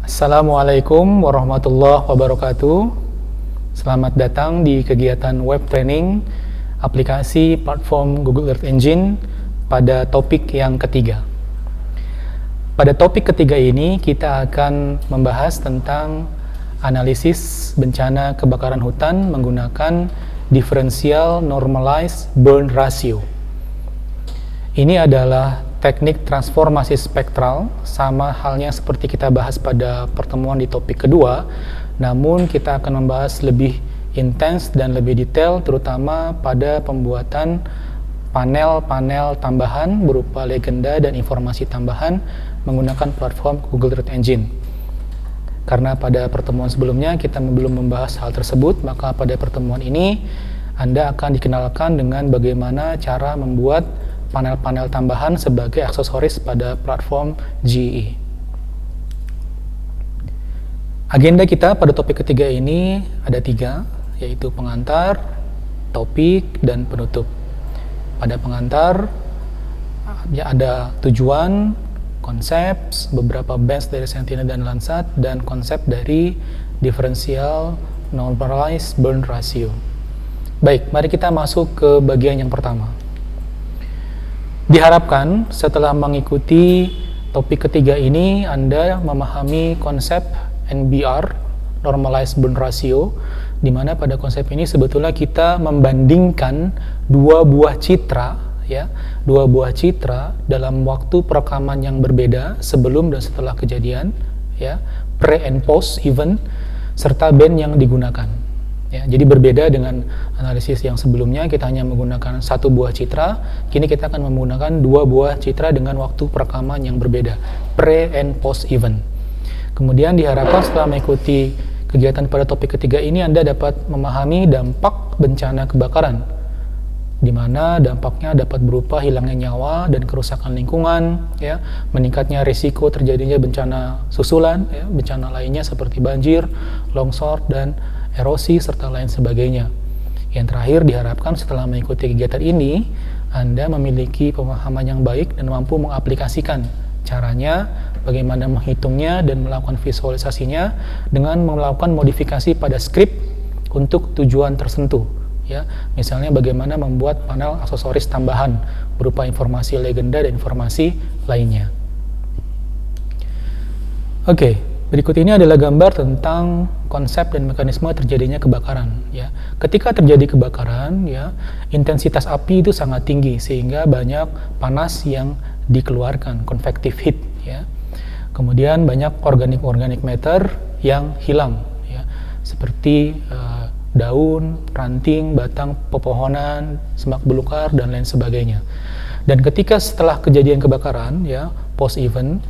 Assalamualaikum warahmatullahi wabarakatuh. Selamat datang di kegiatan web training aplikasi platform Google Earth Engine pada topik yang ketiga. Pada topik ketiga ini kita akan membahas tentang analisis bencana kebakaran hutan menggunakan differential normalized burn ratio. Ini adalah teknik transformasi spektral, sama halnya seperti kita bahas pada pertemuan di topik kedua, namun kita akan membahas lebih intens dan lebih detail, terutama pada pembuatan panel-panel tambahan berupa legenda dan informasi tambahan menggunakan platform Google Earth Engine. Karena pada pertemuan sebelumnya kita belum membahas hal tersebut, maka pada pertemuan ini Anda akan dikenalkan dengan bagaimana cara membuat panel-panel tambahan sebagai aksesoris pada platform GE. Agenda kita pada topik ketiga ini ada 3, yaitu pengantar, topik, dan penutup. Pada pengantar ya ada tujuan, konsep, beberapa bench dari Sentinel dan Landsat, dan konsep dari differential normalized burn ratio. Baik, mari kita masuk ke bagian yang pertama. Diharapkan setelah mengikuti topik ketiga ini Anda memahami konsep NBR, Normalized Burn Ratio, di mana pada konsep ini sebetulnya kita membandingkan dua buah citra dalam waktu perekaman yang berbeda sebelum dan setelah kejadian, pre and post event, serta band yang digunakan. Jadi berbeda dengan analisis yang sebelumnya, kita hanya menggunakan satu buah citra. Kini kita akan menggunakan dua buah citra dengan waktu perekaman yang berbeda, pre and post event. Kemudian diharapkan setelah mengikuti kegiatan pada topik ketiga ini Anda dapat memahami dampak bencana kebakaran, di mana dampaknya dapat berupa hilangnya nyawa dan kerusakan lingkungan, meningkatnya risiko terjadinya bencana susulan, bencana lainnya seperti banjir, longsor, dan erosi, serta lain sebagainya. Yang terakhir, diharapkan setelah mengikuti kegiatan ini, Anda memiliki pemahaman yang baik dan mampu mengaplikasikan caranya, bagaimana menghitungnya dan melakukan visualisasinya dengan melakukan modifikasi pada skrip untuk tujuan tertentu. Misalnya bagaimana membuat panel aksesoris tambahan berupa informasi legenda dan informasi lainnya. Oke. Berikut ini adalah gambar tentang konsep dan mekanisme terjadinya kebakaran. Ketika terjadi kebakaran, intensitas api itu sangat tinggi sehingga banyak panas yang dikeluarkan, convective heat. Kemudian banyak organik matter yang hilang, seperti daun, ranting, batang pepohonan, semak belukar, dan lain sebagainya. Dan ketika setelah kejadian kebakaran, post event,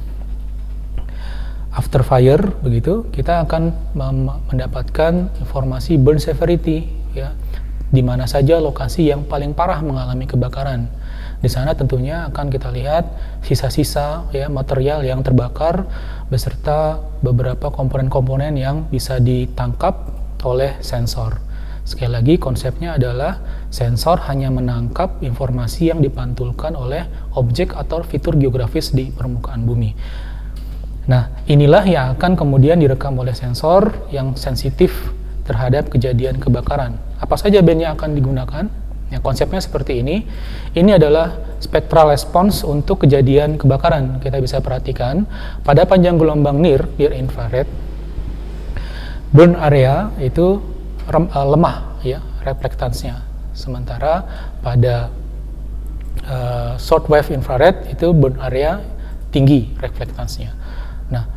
after fire, begitu, kita akan mendapatkan informasi burn severity, di mana saja lokasi yang paling parah mengalami kebakaran. Di sana tentunya akan kita lihat sisa-sisa material yang terbakar beserta beberapa komponen-komponen yang bisa ditangkap oleh sensor. Sekali lagi, konsepnya adalah sensor hanya menangkap informasi yang dipantulkan oleh objek atau fitur geografis di permukaan bumi. Nah, inilah yang akan kemudian direkam oleh sensor yang sensitif terhadap kejadian kebakaran. Apa saja band yang akan digunakan? Konsepnya seperti ini. Ini adalah spectral response untuk kejadian kebakaran. Kita bisa perhatikan pada panjang gelombang near infrared, burn area itu lemah, reflektansnya. Sementara pada short wave infrared itu burn area tinggi reflektansnya. Nah,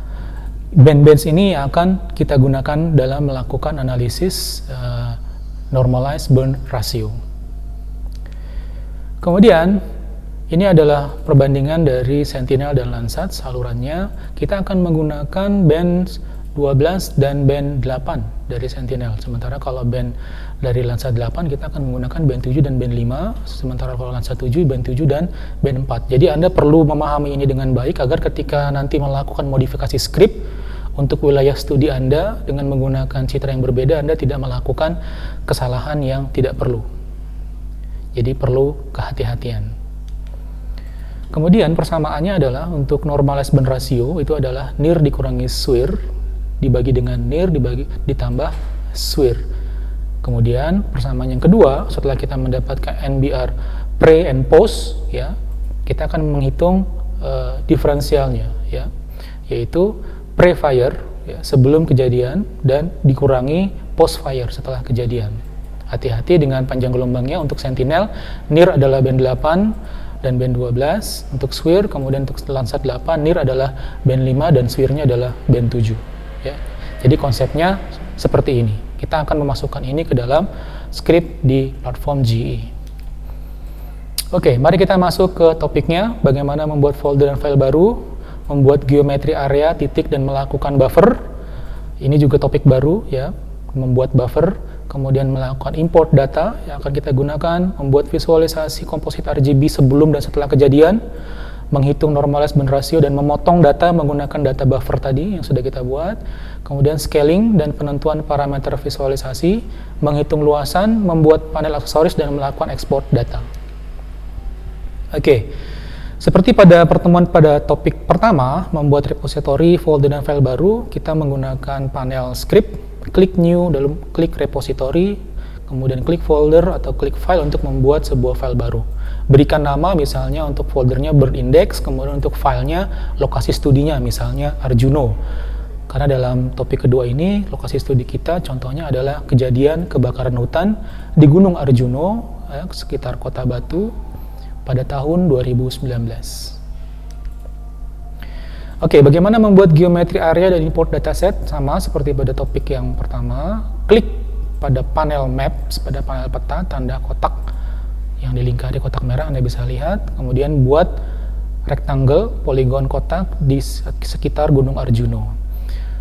band-bands ini akan kita gunakan dalam melakukan analisis normalized burn ratio. Kemudian, ini adalah perbandingan dari Sentinel dan Landsat salurannya. Kita akan menggunakan band 12 dan band 8 dari Sentinel. Sementara kalau band dari Landsat 8 kita akan menggunakan band 7 dan band 5. Sementara kalau Landsat 7 band 7 dan band 4. Jadi Anda perlu memahami ini dengan baik agar ketika nanti melakukan modifikasi skrip untuk wilayah studi Anda dengan menggunakan citra yang berbeda, Anda tidak melakukan kesalahan yang tidak perlu. Jadi perlu kehati-hatian. Kemudian persamaannya adalah untuk normalized band ratio itu adalah NIR dikurangi SWIR dibagi dengan NIR ditambah SWIR. Kemudian persamaan yang kedua, setelah kita mendapatkan NBR pre and post, ya, kita akan menghitung diferensialnya, ya, yaitu pre-fire, ya, sebelum kejadian, dan dikurangi post-fire setelah kejadian. Hati-hati dengan panjang gelombangnya. Untuk Sentinel, NIR adalah band 8 dan band 12. Untuk SWIR, kemudian untuk Landsat 8, NIR adalah band 5 dan SWIR-nya adalah band 7. Ya. Jadi konsepnya seperti ini. Kita akan memasukkan ini ke dalam script di platform GE. Oke, mari kita masuk ke topiknya, bagaimana membuat folder dan file baru, membuat geometri area, titik, dan melakukan buffer. Ini juga topik baru, ya, membuat buffer, kemudian melakukan import data yang akan kita gunakan, membuat visualisasi komposit RGB sebelum dan setelah kejadian, menghitung normalized band ratio dan memotong data menggunakan data buffer tadi yang sudah kita buat, kemudian scaling dan penentuan parameter visualisasi, menghitung luasan, membuat panel aksesoris dan melakukan ekspor data. Oke, seperti pada pertemuan pada topik pertama, membuat repository, folder, dan file baru, kita menggunakan panel script, klik new, lalu klik repository, kemudian klik folder atau klik file untuk membuat sebuah file baru. Berikan nama, misalnya untuk foldernya bird index, kemudian untuk filenya lokasi studinya, misalnya Arjuno. Karena dalam topik kedua ini, lokasi studi kita contohnya adalah kejadian kebakaran hutan di Gunung Arjuno, sekitar Kota Batu, pada tahun 2019. Oke, bagaimana membuat geometri area dan import dataset? Sama seperti pada topik yang pertama, klik pada panel maps, pada panel peta, tanda kotak yang dilingkari kotak merah, Anda bisa lihat. Kemudian buat rectangle, poligon kotak di sekitar Gunung Arjuno.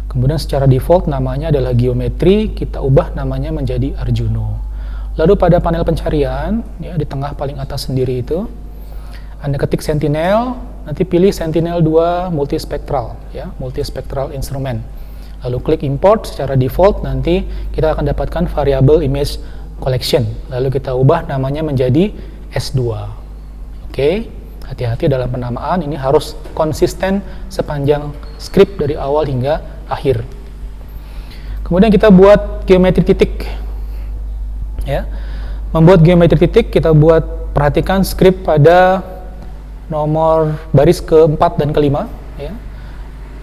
Kemudian secara default namanya adalah geometri, kita ubah namanya menjadi Arjuno. Lalu pada panel pencarian, ya, di tengah paling atas sendiri itu, Anda ketik Sentinel, nanti pilih Sentinel 2 multispectral, ya, multispectral instrument. Lalu klik import, secara default nanti kita akan dapatkan variable image collection. Lalu kita ubah namanya menjadi S2. Oke, hati-hati dalam penamaan, ini harus konsisten sepanjang script dari awal hingga akhir. Kemudian kita buat geometri titik. Ya, membuat geometri titik kita buat, perhatikan script pada nomor baris keempat dan kelima, ya.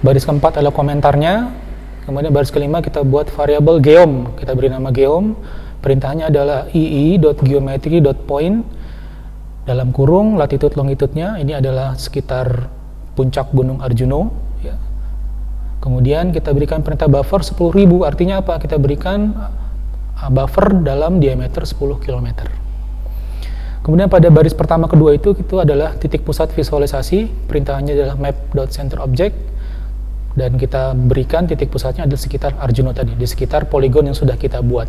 Baris keempat adalah komentarnya, kemudian baris kelima kita buat variabel geom, kita beri nama geom, perintahnya adalah ii.geometry.point dalam kurung latitude longitude-nya, ini adalah sekitar puncak Gunung Arjuno, ya. Kemudian kita berikan perintah buffer 10.000, artinya apa? Kita berikan buffer dalam diameter 10 km. Kemudian pada baris pertama kedua itu adalah titik pusat visualisasi, perintahnya adalah map.centerObject, dan kita berikan titik pusatnya adalah sekitar Arjuno tadi, di sekitar poligon yang sudah kita buat.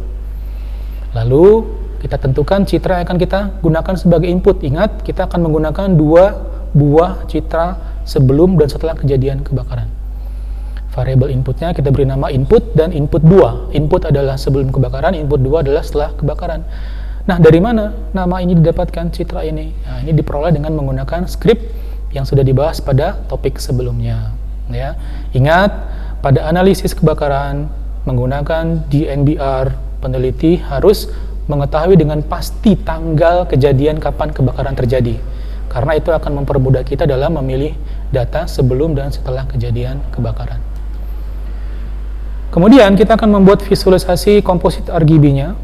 Lalu kita tentukan citra yang akan kita gunakan sebagai input. Ingat, kita akan menggunakan 2 buah citra sebelum dan setelah kejadian kebakaran. Variabel inputnya kita beri nama input dan input 2. Input adalah sebelum kebakaran, input 2 adalah setelah kebakaran. Nah, dari mana nama ini didapatkan, citra ini? Nah, ini diperoleh dengan menggunakan script yang sudah dibahas pada topik sebelumnya. Ya. Ingat, pada analisis kebakaran menggunakan DNBR, peneliti harus mengetahui dengan pasti tanggal kejadian kapan kebakaran terjadi. Karena itu akan mempermudah kita dalam memilih data sebelum dan setelah kejadian kebakaran. Kemudian kita akan membuat visualisasi komposit RGB-nya.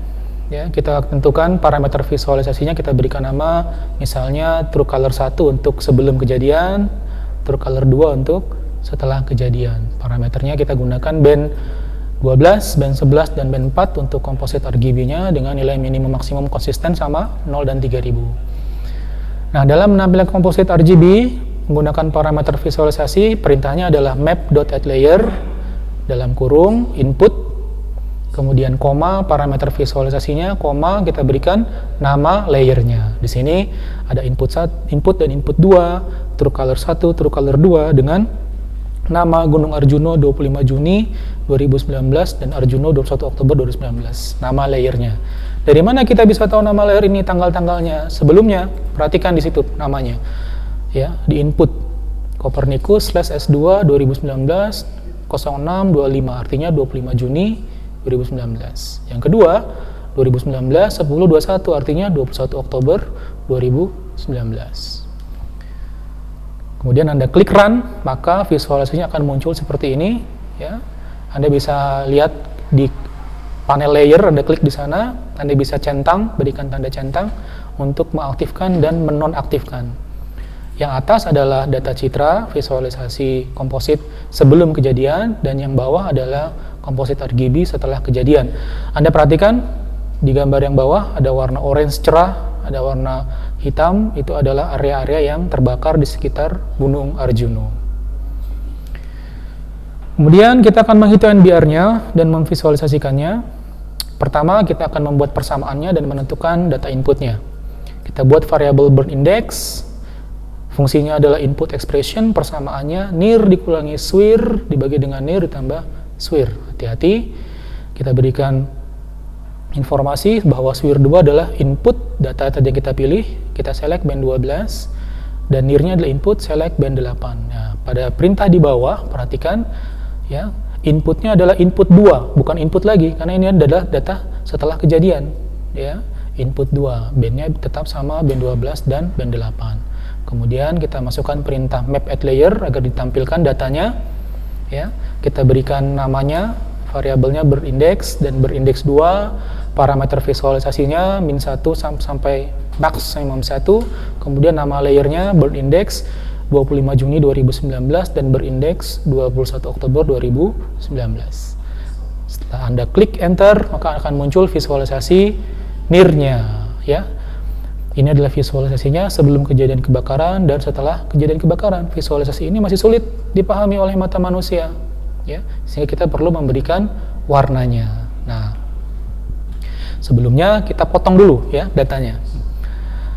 Ya, kita tentukan parameter visualisasinya, kita berikan nama misalnya true color 1 untuk sebelum kejadian, true color 2 untuk setelah kejadian. Parameternya kita gunakan band 12, band 11, dan band 4 untuk komposit RGB-nya dengan nilai minimum maksimum konsisten sama 0 dan 3000. Nah, dalam menampilkan komposit RGB menggunakan parameter visualisasi, perintahnya adalah map.addLayer dalam kurung input, kemudian koma, parameter visualisasinya, koma, kita berikan nama layernya. Di sini ada input dan input 2, true color 1, true color 2 dengan nama Gunung Arjuno 25 Juni 2019 dan Arjuno 21 Oktober 2019, nama layernya. Dari mana kita bisa tahu nama layer ini, tanggal-tanggalnya? Sebelumnya, perhatikan di situ namanya. ya di input Copernicus /S2 2019 0625, artinya 25 Juni 2019. Yang kedua 2019 1021, artinya 21 Oktober 2019. Kemudian Anda klik run, maka visualisasinya akan muncul seperti ini, ya. Anda bisa lihat di panel layer, Anda klik di sana, Anda bisa centang, berikan tanda centang untuk mengaktifkan dan menonaktifkan. Yang atas adalah data citra visualisasi komposit sebelum kejadian, dan yang bawah adalah komposit RGB setelah kejadian. Anda perhatikan di gambar yang bawah ada warna orange cerah, ada warna hitam, itu adalah area-area yang terbakar di sekitar Gunung Arjuno. Kemudian kita akan menghitung NBR-nya dan memvisualisasikannya. Pertama, kita akan membuat persamaannya dan menentukan data inputnya. Kita buat variabel burn index, fungsinya adalah input expression, persamaannya near dikurangi swir dibagi dengan near ditambah swir. Hati-hati, kita berikan informasi bahwa swir 2 adalah input data tadi yang kita pilih, kita select band 12, dan near-nya adalah input, select band 8. Nah, pada perintah di bawah, perhatikan, ya, inputnya adalah input 2, bukan input lagi, karena ini adalah data setelah kejadian, ya, input 2, bandnya tetap sama band 12 dan band 8. Kemudian kita masukkan perintah map at layer agar ditampilkan datanya, ya, kita berikan namanya, variabelnya berindeks dan berindeks 2, parameter visualisasinya -1 sampai maximum 1, kemudian nama layernya berindeks 25 Juni 2019 dan berindeks 21 Oktober 2019. Setelah Anda klik enter, maka akan muncul visualisasi near-nya, ya. Ini adalah visualisasinya sebelum kejadian kebakaran dan setelah kejadian kebakaran. Visualisasi ini masih sulit dipahami oleh mata manusia, ya, sehingga kita perlu memberikan warnanya. Nah, sebelumnya kita potong dulu, ya, datanya.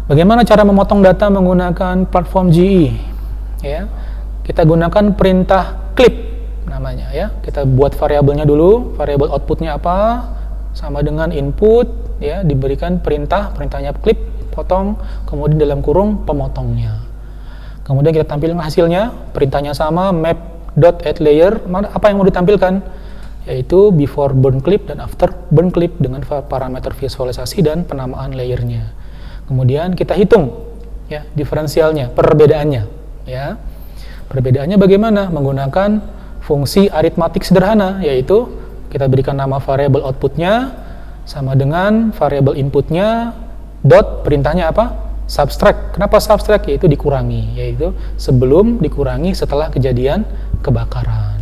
Bagaimana cara memotong data menggunakan platform GE? Ya, kita gunakan perintah clip namanya, ya. Kita buat variabelnya dulu, variabel outputnya apa, sama dengan input, ya, diberikan perintahnya clip, potong, kemudian dalam kurung pemotongnya. Kemudian kita tampilkan hasilnya, perintahnya sama, map.addLayer, apa yang mau ditampilkan? Yaitu before burn clip dan after burn clip dengan parameter visualisasi dan penamaan layernya. Kemudian kita hitung, ya, diferensialnya, perbedaannya, ya. Perbedaannya bagaimana? Menggunakan fungsi aritmatik sederhana, yaitu kita berikan nama variabel outputnya sama dengan variabel inputnya, dot, perintahnya apa? Subtract. Kenapa subtract? Yaitu dikurangi, yaitu sebelum dikurangi setelah kejadian kebakaran.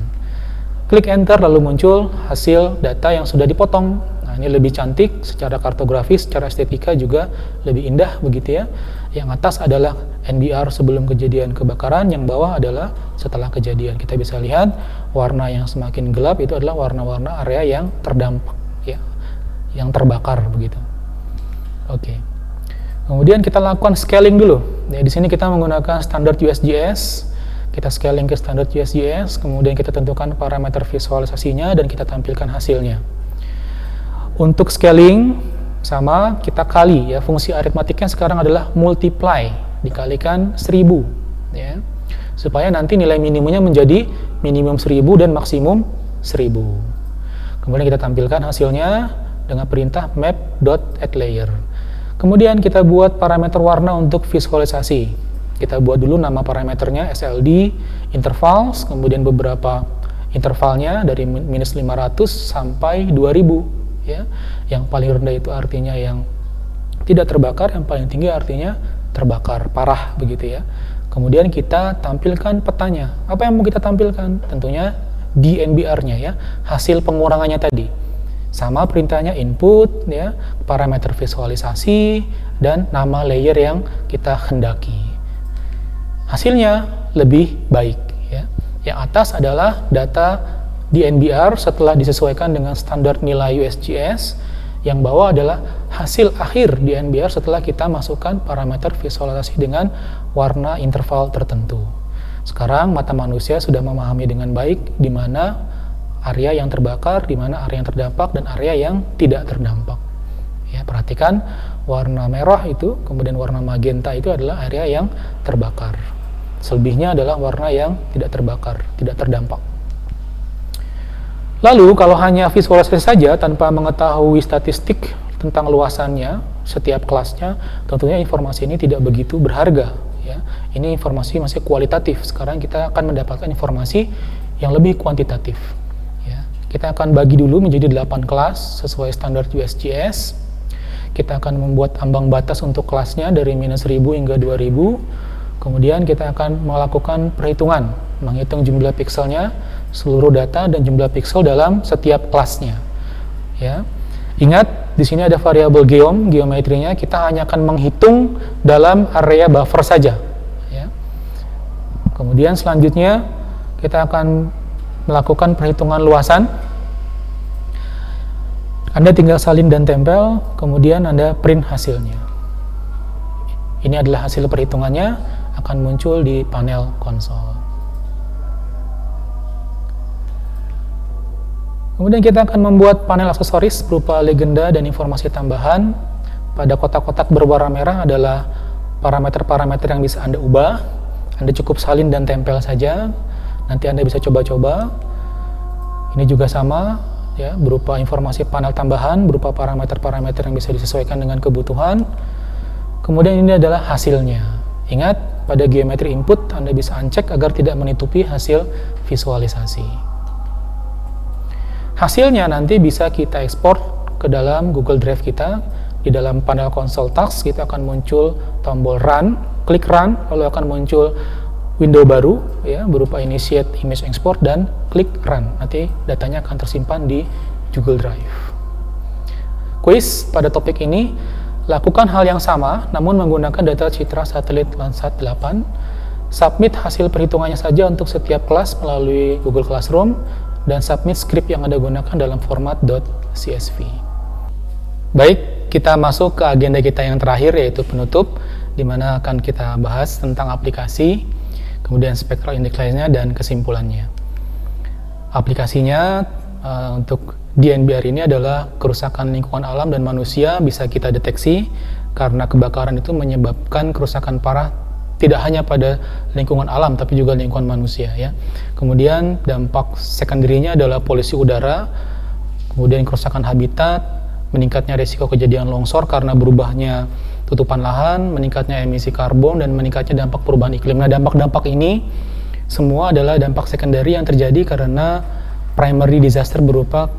Klik enter lalu muncul hasil data yang sudah dipotong. Nah, ini lebih cantik secara kartografis, secara estetika juga lebih indah begitu, ya. Yang atas adalah NBR sebelum kejadian kebakaran, yang bawah adalah setelah kejadian. Kita bisa lihat warna yang semakin gelap itu adalah warna-warna area yang terdampak, ya, yang terbakar begitu. Oke. Kemudian kita lakukan scaling dulu. Ya, di sini kita menggunakan standar USGS. Kita scaling ke standar USGS, kemudian kita tentukan parameter visualisasinya dan kita tampilkan hasilnya. Untuk scaling sama, kita kali, ya, fungsi aritmatiknya sekarang adalah multiply dikalikan 1000, ya, supaya nanti nilai minimumnya menjadi minimum 1000 dan maksimum 1000. Kemudian kita tampilkan hasilnya dengan perintah map.addLayer. Kemudian kita buat parameter warna untuk visualisasi. Kita buat dulu nama parameternya SLD intervals, kemudian beberapa intervalnya dari -500 sampai 2000, ya. Yang paling rendah itu artinya yang tidak terbakar, yang paling tinggi artinya terbakar parah begitu, ya. Kemudian kita tampilkan petanya. Apa yang mau kita tampilkan? Tentunya DNBR-nya, ya, hasil pengurangannya tadi. Sama perintahnya input, ya, parameter visualisasi dan nama layer yang kita hendaki. Hasilnya lebih baik, ya. Yang atas adalah data DNBR setelah disesuaikan dengan standar nilai USGS. Yang bawah adalah hasil akhir DNBR setelah kita masukkan parameter visualisasi dengan warna interval tertentu. Sekarang mata manusia sudah memahami dengan baik di mana area yang terbakar, di mana area yang terdampak, dan area yang tidak terdampak. Ya, perhatikan warna merah itu, kemudian warna magenta itu adalah area yang terbakar. Selebihnya adalah warna yang tidak terbakar, tidak terdampak. Lalu kalau hanya visualisasi saja tanpa mengetahui statistik tentang luasannya setiap kelasnya, tentunya informasi ini tidak begitu berharga. Ya. Ini informasi masih kualitatif. Sekarang kita akan mendapatkan informasi yang lebih kuantitatif. Ya. Kita akan bagi dulu menjadi 8 kelas sesuai standar USGS. Kita akan membuat ambang batas untuk kelasnya dari -1000 hingga 2000. Kemudian kita akan melakukan perhitungan, menghitung jumlah pikselnya, seluruh data dan jumlah piksel dalam setiap kelasnya. Ya. Ingat, di sini ada variabel geometrinya, kita hanya akan menghitung dalam area buffer saja. Ya. Kemudian selanjutnya kita akan melakukan perhitungan luasan. Anda tinggal salin dan tempel, kemudian Anda print hasilnya. Ini adalah hasil perhitungannya, akan muncul di panel konsol. Kemudian kita akan membuat panel aksesoris berupa legenda dan informasi tambahan. Pada kotak-kotak berwarna merah adalah parameter-parameter yang bisa Anda ubah. Anda cukup salin dan tempel saja. Nanti Anda bisa coba-coba. Ini juga sama, ya, berupa informasi panel tambahan, berupa parameter-parameter yang bisa disesuaikan dengan kebutuhan. Kemudian ini adalah hasilnya. Ingat, pada geometri input Anda bisa uncheck agar tidak menutupi hasil visualisasi. Hasilnya nanti bisa kita ekspor ke dalam Google Drive kita. Di dalam panel konsol task kita akan muncul tombol run, klik run, lalu akan muncul window baru, ya, berupa initiate image export dan klik run. Nanti datanya akan tersimpan di Google Drive. Quiz pada topik ini, lakukan hal yang sama namun menggunakan data citra satelit Landsat 8. Submit hasil perhitungannya saja untuk setiap kelas melalui Google Classroom dan submit script yang Anda gunakan dalam format .csv. Baik, kita masuk ke agenda kita yang terakhir, yaitu penutup, di mana akan kita bahas tentang aplikasi, kemudian spectral index lainnya dan kesimpulannya. Aplikasinya untuk DNBR ini adalah kerusakan lingkungan alam dan manusia bisa kita deteksi karena kebakaran itu menyebabkan kerusakan parah tidak hanya pada lingkungan alam tapi juga lingkungan manusia, ya. Kemudian dampak sekunderinya adalah polusi udara, kemudian kerusakan habitat, meningkatnya risiko kejadian longsor karena berubahnya tutupan lahan, meningkatnya emisi karbon dan meningkatnya dampak perubahan iklim. Nah, dampak-dampak ini semua adalah dampak sekunderi yang terjadi karena primary disaster berupa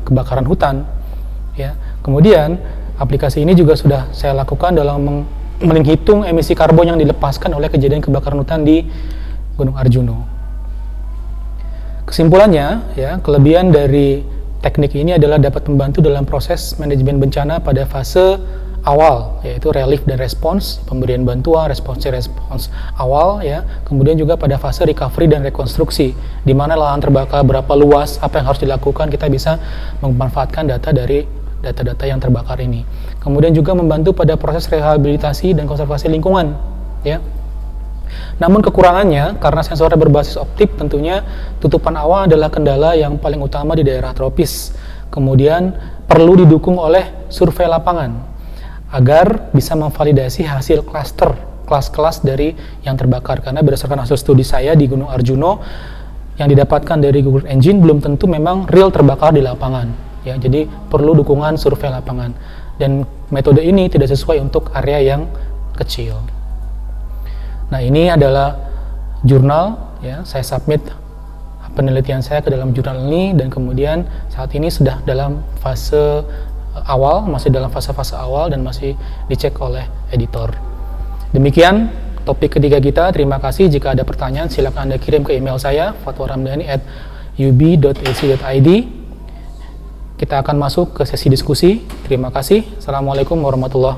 kebakaran hutan, ya. Kemudian aplikasi ini juga sudah saya lakukan dalam menghitung emisi karbon yang dilepaskan oleh kejadian kebakaran hutan di Gunung Arjuna. Kesimpulannya, ya, kelebihan dari teknik ini adalah dapat membantu dalam proses manajemen bencana pada fase awal, yaitu relief dan respons, pemberian bantuan, respons awal, ya. Kemudian juga pada fase recovery dan rekonstruksi, di mana lahan terbakar berapa luas, apa yang harus dilakukan, kita bisa memanfaatkan data dari data-data yang terbakar ini. Kemudian juga membantu pada proses rehabilitasi dan konservasi lingkungan, ya. Namun kekurangannya, karena sensornya berbasis optik, tentunya tutupan awan adalah kendala yang paling utama di daerah tropis. Kemudian perlu didukung oleh survei lapangan agar bisa memvalidasi hasil klaster, kelas-kelas dari yang terbakar. Karena berdasarkan hasil studi saya di Gunung Arjuna yang didapatkan dari Google Engine belum tentu memang real terbakar di lapangan, ya. Jadi perlu dukungan survei lapangan dan metode ini tidak sesuai untuk area yang kecil. Nah, ini adalah jurnal, ya. Saya submit penelitian saya ke dalam jurnal ini dan kemudian saat ini sudah dalam fase awal, masih dalam fase-fase awal dan masih dicek oleh editor. Demikian topik ketiga kita. Terima kasih. Jika ada pertanyaan silakan Anda kirim ke email saya fatwaramdhani@ub.ac.id. Kita akan masuk ke sesi diskusi. Terima kasih. Assalamualaikum warahmatullahi wabarakatuh.